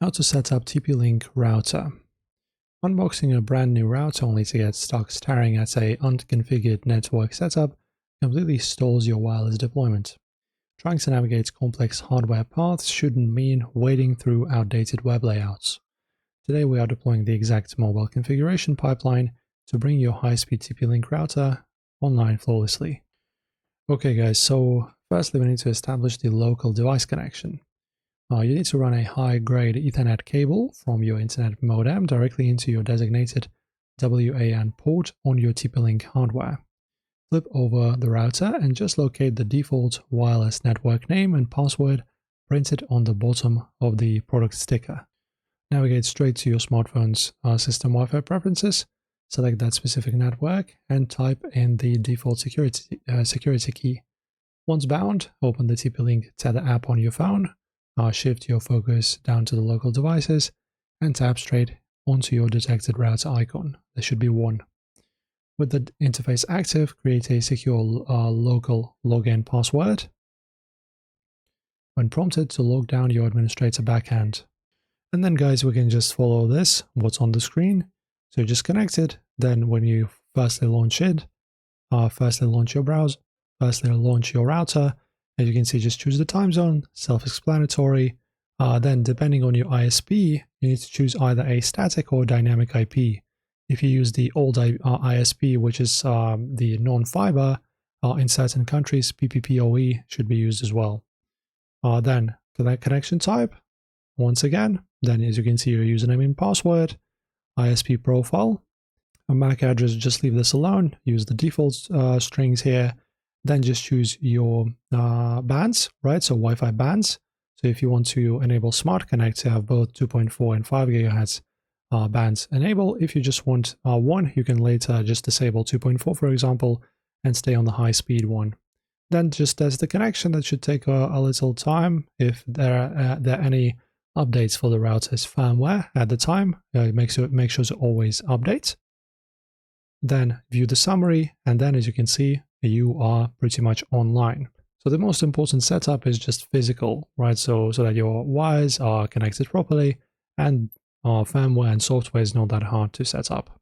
How to set up TP-Link router. Unboxing a brand new router only to get stuck staring at a unconfigured network setup completely stalls your wireless deployment. Trying to navigate complex hardware paths shouldn't mean wading through outdated web layouts. Today we are deploying the exact mobile configuration pipeline to bring your high-speed TP-Link router online flawlessly. Okay guys, so firstly we need to establish the local device connection. You need to run a high-grade Ethernet cable from your internet modem directly into your designated WAN port on your TP-Link hardware. Flip over the router and just locate the default wireless network name and password printed on the bottom of the product sticker. Navigate straight to your smartphone's system Wi-Fi preferences, select that specific network, and type in the default security key. Once bound, open the TP-Link Tether app on your phone. Shift your focus down to the local devices and tap straight onto your detected router icon. There should be one. With the interface active, create a secure local login password. When prompted, to log down your administrator backend. And then guys, we can just follow this, what's on the screen. So just connect it. Then when you firstly launch it, firstly launch your browser, firstly launch your router. As you can see, just choose the time zone, self-explanatory. Then depending on your ISP, you need to choose either a static or dynamic IP. If you use the old ISP, which is the non-fiber, in certain countries, PPPoE should be used as well. Then select connection type, once again. Then as you can see, your username and password, ISP profile, a MAC address, just leave this alone. Use the default strings here. Then just choose your bands, right? So Wi-Fi bands. So if you want to enable Smart Connect to have both 2.4 and 5 GHz bands enable. If you just want one, you can later just disable 2.4, for example, and stay on the high speed one. Then just test the connection. That should take a little time. If there are any updates for the router's firmware at the time, make sure to always update. Then view the summary, and then as you can see, you are pretty much online. So the most important setup is just physical, right? So that your wires are connected properly, and firmware and software is not that hard to set up.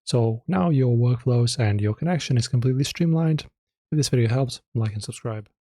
So now your workflows and your connection is completely streamlined. If this video helped, like and subscribe.